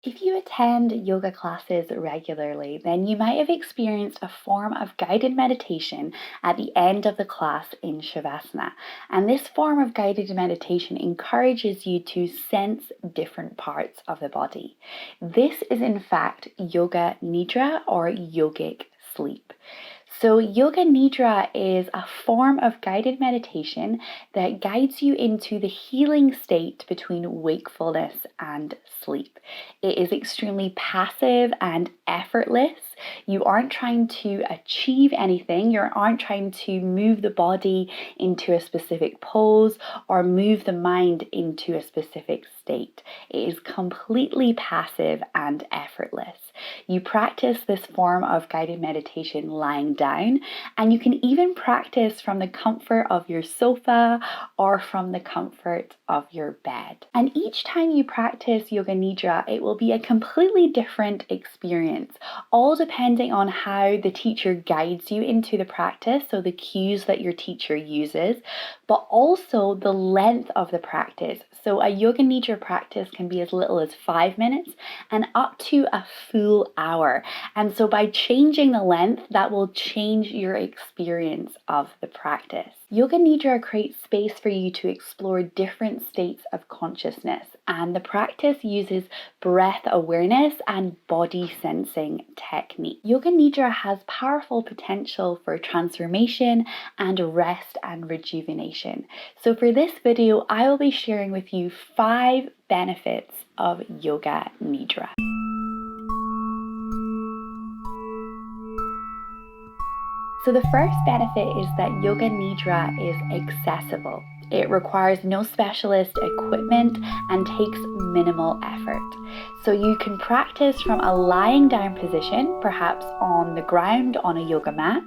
If you attend yoga classes regularly, then you might have experienced a form of guided meditation at the end of the class in Shavasana. And this form of guided meditation encourages you to sense different parts of the body. This is, in fact, Yoga Nidra or yogic sleep. So, Yoga Nidra is a form of guided meditation that guides you into the healing state between wakefulness and sleep. It is extremely passive and effortless. You aren't trying to achieve anything, you aren't trying to move the body into a specific pose or move the mind into a specific state. It is completely passive and effortless. You practice this form of guided meditation lying down, and you can even practice from the comfort of your sofa or from the comfort of your bed. And each time you practice Yoga Nidra, it will be a completely different experience, all depending on how the teacher guides you into the practice, so the cues that your teacher uses, but also the length of the practice. So a Yoga Nidra practice can be as little as 5 minutes and up to a full hour. And so by changing the length, that will change your experience of the practice. Yoga Nidra creates space for you to explore different states of consciousness, and the practice uses breath awareness and body sensing technique. Yoga Nidra has powerful potential for transformation and rest and rejuvenation. So for this video, I will be sharing with you 5 benefits of Yoga Nidra. So the first benefit is that Yoga Nidra is accessible. It requires no specialist equipment and takes minimal effort. So you can practice from a lying down position, perhaps on the ground on a yoga mat.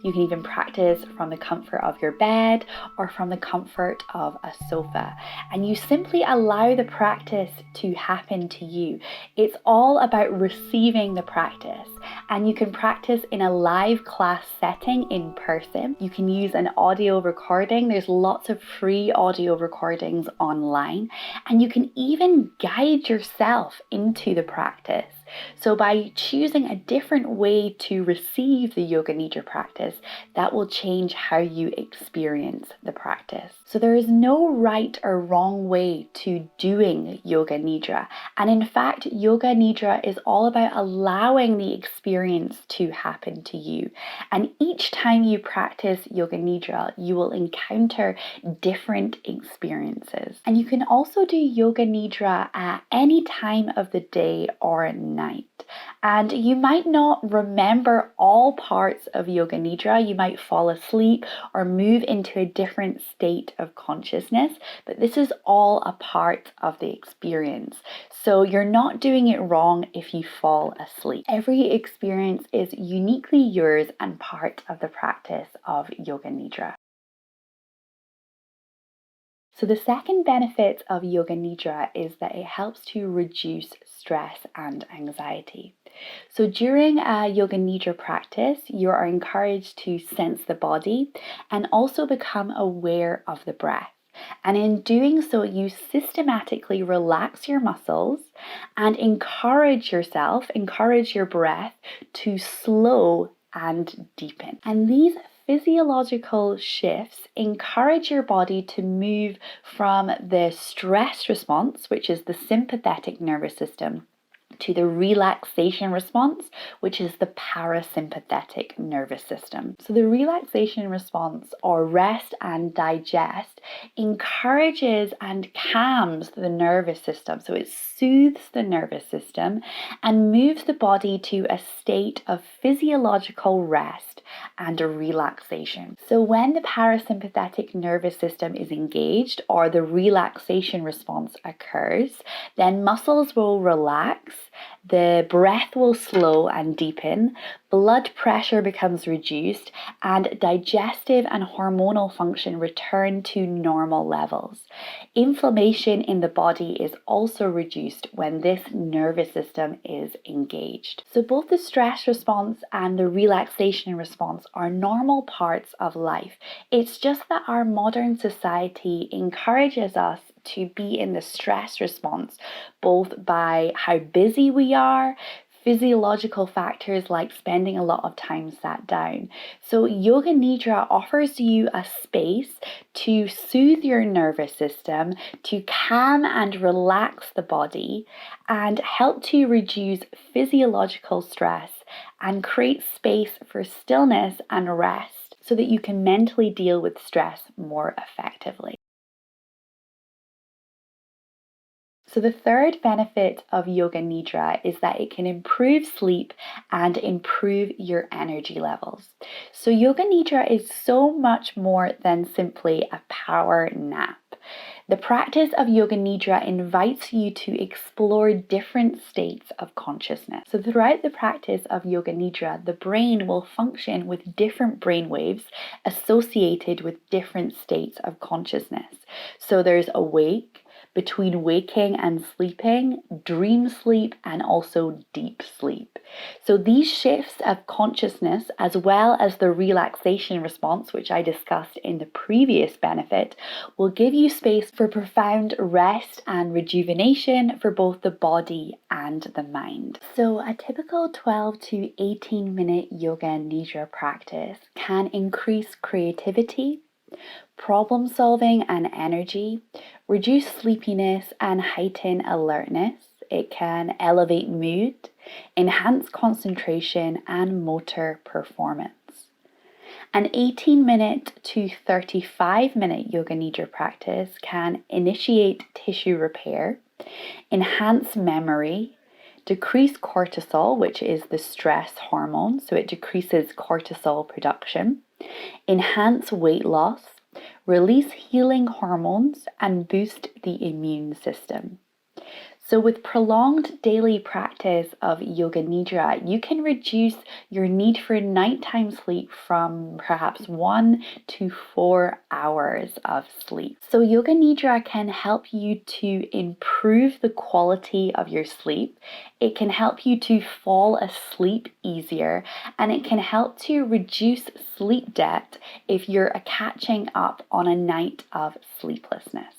You can even practice from the comfort of your bed or from the comfort of a sofa. And you simply allow the practice to happen to you. It's all about receiving the practice. And you can practice in a live class setting in person. You can use an audio recording. There's lots of free audio recordings online. And you can even guide yourself into the practice. So by choosing a different way to receive the Yoga Nidra practice, that will change how you experience the practice. So there is no right or wrong way to doing Yoga Nidra. And in fact, Yoga Nidra is all about allowing the experience to happen to you. And each time you practice Yoga Nidra, you will encounter different experiences. And you can also do Yoga Nidra at any time of the day or night. And you might not remember all parts of Yoga Nidra. You might fall asleep or move into a different state of consciousness, but this is all a part of the experience. So you're not doing it wrong if you fall asleep. Every experience is uniquely yours and part of the practice of Yoga Nidra. So the second benefit of Yoga Nidra is that it helps to reduce stress and anxiety. So during a Yoga Nidra practice, you are encouraged to sense the body and also become aware of the breath. And in doing so, you systematically relax your muscles and encourage your breath to slow and deepen. And these physiological shifts encourage your body to move from the stress response, which is the sympathetic nervous system, to the relaxation response, which is the parasympathetic nervous system. So the relaxation response, or rest and digest, encourages and calms the nervous system. So it soothes the nervous system and moves the body to a state of physiological rest and a relaxation. So when the parasympathetic nervous system is engaged or the relaxation response occurs, then muscles will relax, the breath will slow and deepen, blood pressure becomes reduced, and digestive and hormonal function return to normal levels. Inflammation in the body is also reduced when this nervous system is engaged. So both the stress response and the relaxation response are normal parts of life. It's just that our modern society encourages us to be in the stress response, both by how busy we are, physiological factors like spending a lot of time sat down. So Yoga Nidra offers you a space to soothe your nervous system, to calm and relax the body, and help to reduce physiological stress and create space for stillness and rest so that you can mentally deal with stress more effectively. So the third benefit of Yoga Nidra is that it can improve sleep and improve your energy levels. So Yoga Nidra is so much more than simply a power nap. The practice of Yoga Nidra invites you to explore different states of consciousness. So throughout the practice of Yoga Nidra, the brain will function with different brain waves associated with different states of consciousness. So there's awake, between waking and sleeping, dream sleep, and also deep sleep. So these shifts of consciousness, as well as the relaxation response, which I discussed in the previous benefit, will give you space for profound rest and rejuvenation for both the body and the mind. So a typical 12 to 18 minute Yoga Nidra practice can increase creativity, problem solving and energy, reduce sleepiness and heighten alertness. It can elevate mood, enhance concentration and motor performance. An 18-minute to 35-minute Yoga Nidra practice can initiate tissue repair, enhance memory, decrease cortisol, which is the stress hormone, so it decreases cortisol production, enhance weight loss, release healing hormones, and boost the immune system. So with prolonged daily practice of Yoga Nidra, you can reduce your need for nighttime sleep from perhaps 1 to 4 hours of sleep. So Yoga Nidra can help you to improve the quality of your sleep. It can help you to fall asleep easier, and it can help to reduce sleep debt if you're catching up on a night of sleeplessness.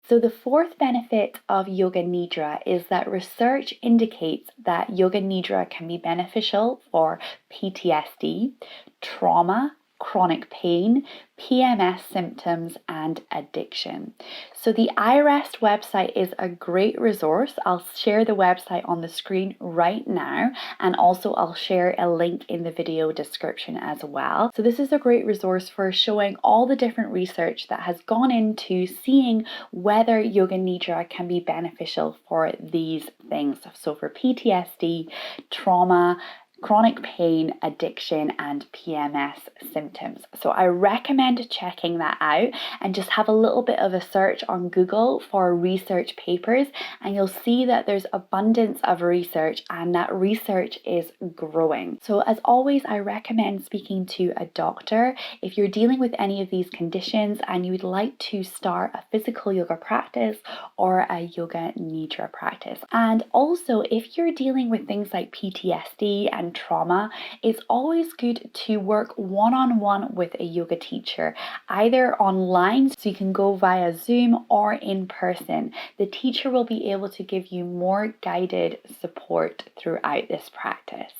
So the fourth benefit of Yoga Nidra is that research indicates that Yoga Nidra can be beneficial for PTSD, trauma, chronic pain, PMS symptoms, and addiction. So the iRest website is a great resource. I'll share the website on the screen right now, and also I'll share a link in the video description as well. So this is a great resource for showing all the different research that has gone into seeing whether Yoga Nidra can be beneficial for these things. So for PTSD, trauma, chronic pain, addiction, and PMS symptoms. So I recommend checking that out and just have a little bit of a search on Google for research papers, and you'll see that there's abundance of research and that research is growing. So as always, I recommend speaking to a doctor if you're dealing with any of these conditions and you would like to start a physical yoga practice or a Yoga Nidra practice. And also, if you're dealing with things like PTSD and trauma, it's always good to work one-on-one with a yoga teacher, either online, so you can go via Zoom, or in person. The teacher will be able to give you more guided support throughout this practice.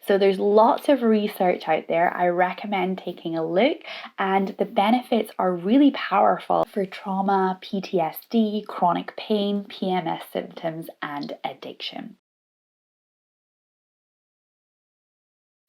So there's lots of research out there. I recommend taking a look, and the benefits are really powerful for trauma, PTSD, chronic pain, PMS symptoms, and addiction.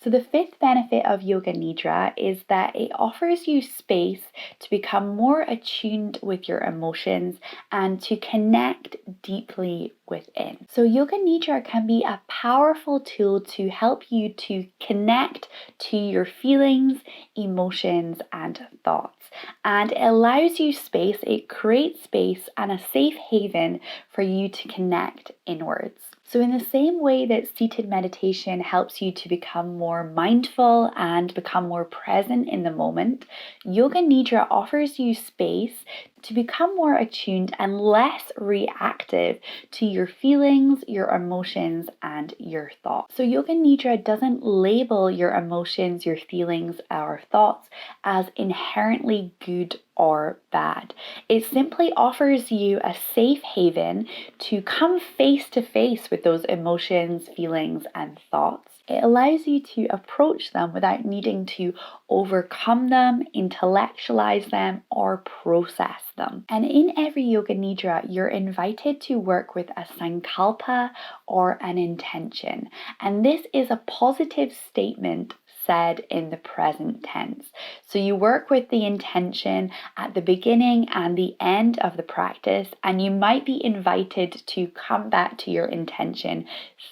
So the fifth benefit of Yoga Nidra is that it offers you space to become more attuned with your emotions and to connect deeply within. So Yoga Nidra can be a powerful tool to help you to connect to your feelings, emotions, and thoughts. And it allows you space, it creates space and a safe haven for you to connect inwards. So in the same way that seated meditation helps you to become more mindful and become more present in the moment, Yoga Nidra offers you space to become more attuned and less reactive to your feelings, your emotions, and your thoughts. So Yoga Nidra doesn't label your emotions, your feelings, or thoughts as inherently good or bad. It simply offers you a safe haven to come face to face with those emotions, feelings, and thoughts. It allows you to approach them without needing to overcome them, intellectualize them, or process them. And in every Yoga Nidra, you're invited to work with a sankalpa or an intention. And this is a positive statement said in the present tense. So you work with the intention at the beginning and the end of the practice, and you might be invited to come back to your intention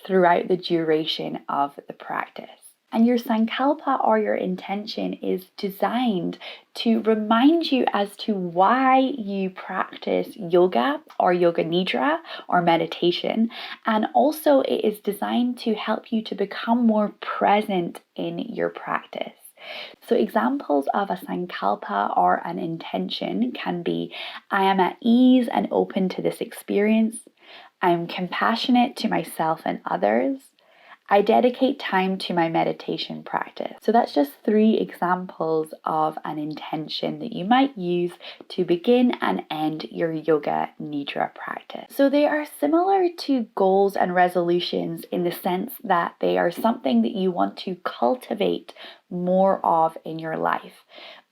throughout the duration of the practice. And your sankalpa or your intention is designed to remind you as to why you practice yoga or yoga nidra or meditation. And also it is designed to help you to become more present in your practice. So examples of a sankalpa or an intention can be, I am at ease and open to this experience. I am compassionate to myself and others. I dedicate time to my meditation practice. So that's just 3 examples of an intention that you might use to begin and end your yoga nidra practice. So they are similar to goals and resolutions in the sense that they are something that you want to cultivate more of in your life.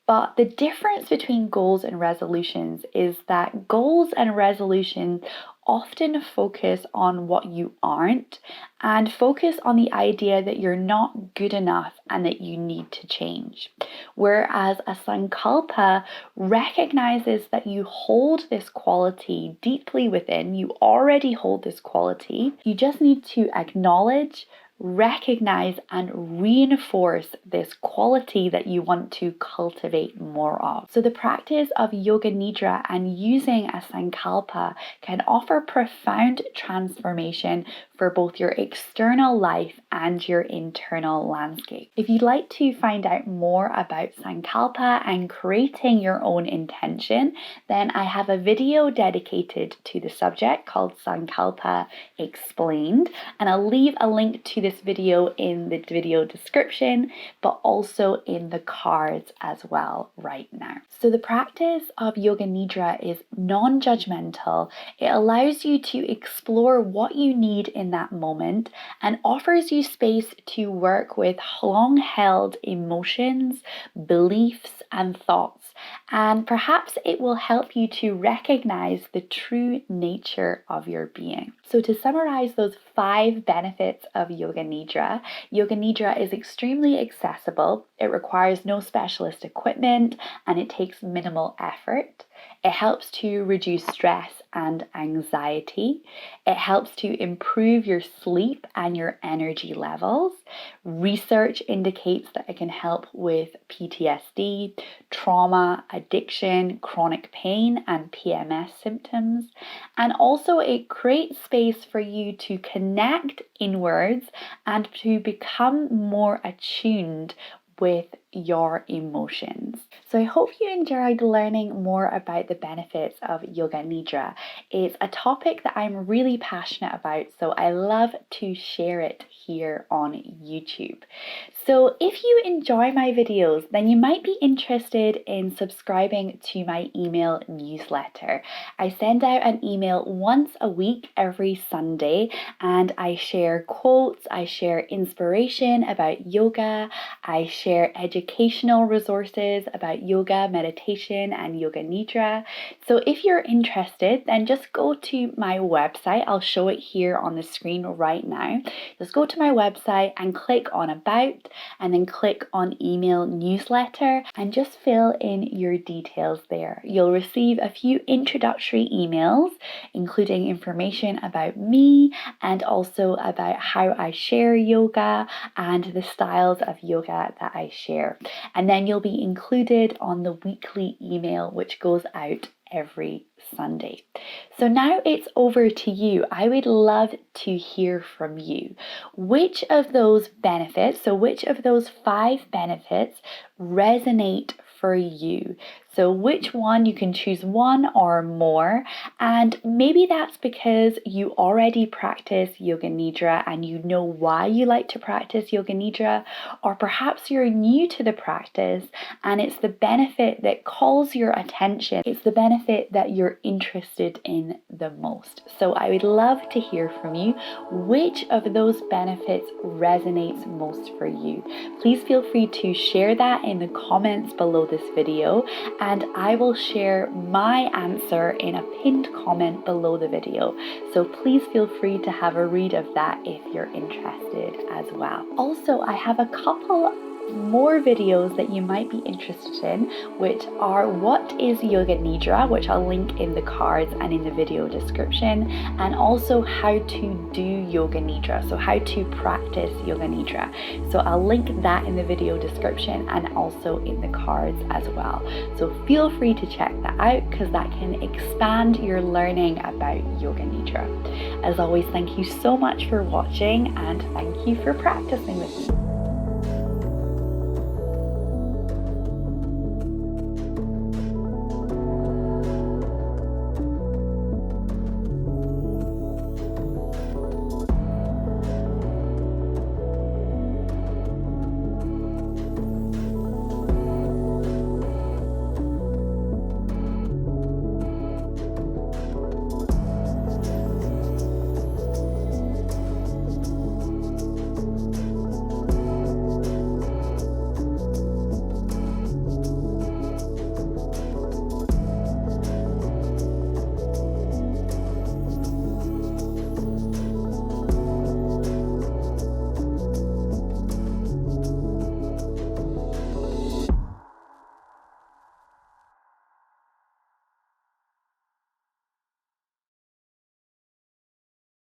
But the difference between goals and resolutions is that goals and resolutions often focus on what you aren't and focus on the idea that you're not good enough and that you need to change. Whereas a sankalpa recognizes that you hold this quality deeply within, you already hold this quality, you just need to acknowledge, recognize and reinforce this quality that you want to cultivate more of. So the practice of yoga nidra and using a sankalpa can offer profound transformation for both your external life and your internal landscape. If you'd like to find out more about sankalpa and creating your own intention, then I have a video dedicated to the subject called Sankalpa Explained, and I'll leave a link to this video in the video description, but also in the cards as well right now. So the practice of yoga nidra is non-judgmental. It allows you to explore what you need in that moment and offers you space to work with long-held emotions, beliefs, and thoughts. And perhaps it will help you to recognize the true nature of your being. So to summarize those 5 benefits of Yoga Nidra is extremely accessible. It requires no specialist equipment and it takes minimal effort. It helps to reduce stress and anxiety. It helps to improve your sleep and your energy levels. Research indicates that it can help with PTSD, trauma, addiction, chronic pain, and PMS symptoms. And also it creates space for you to connect inwards and to become more attuned with your emotions. So I hope you enjoyed learning more about the benefits of Yoga Nidra. It's a topic that I'm really passionate about, so I love to share it here on YouTube. So if you enjoy my videos, then you might be interested in subscribing to my email newsletter. I send out an email once a week every Sunday, and I share quotes, I share inspiration about yoga, I share educational resources about yoga, meditation, and yoga nidra. So if you're interested, then just go to my website. I'll show it here on the screen right now. Just go to my website and click on About, and then click on Email Newsletter, and just fill in your details there. You'll receive a few introductory emails, including information about me and also about how I share yoga and the styles of yoga that I share. And then you'll be included on the weekly email which goes out every Sunday. So now it's over to you. I would love to hear from you. Which of those benefits, so which of those 5 benefits resonate for you? So which one, you can choose one or more, and maybe that's because you already practice Yoga Nidra and you know why you like to practice Yoga Nidra, or perhaps you're new to the practice and it's the benefit that calls your attention. It's the benefit that you're interested in the most. So I would love to hear from you. Which of those benefits resonates most for you? Please feel free to share that in the comments below this video, and I will share my answer in a pinned comment below the video. So please feel free to have a read of that if you're interested as well. Also, I have a couple more videos that you might be interested in, which are what is Yoga Nidra, which I'll link in the cards and in the video description, and also how to do Yoga Nidra, so how to practice Yoga Nidra. So I'll link that in the video description and also in the cards as well. So feel free to check that out because that can expand your learning about Yoga Nidra. As always, thank you so much for watching and thank you for practicing with me.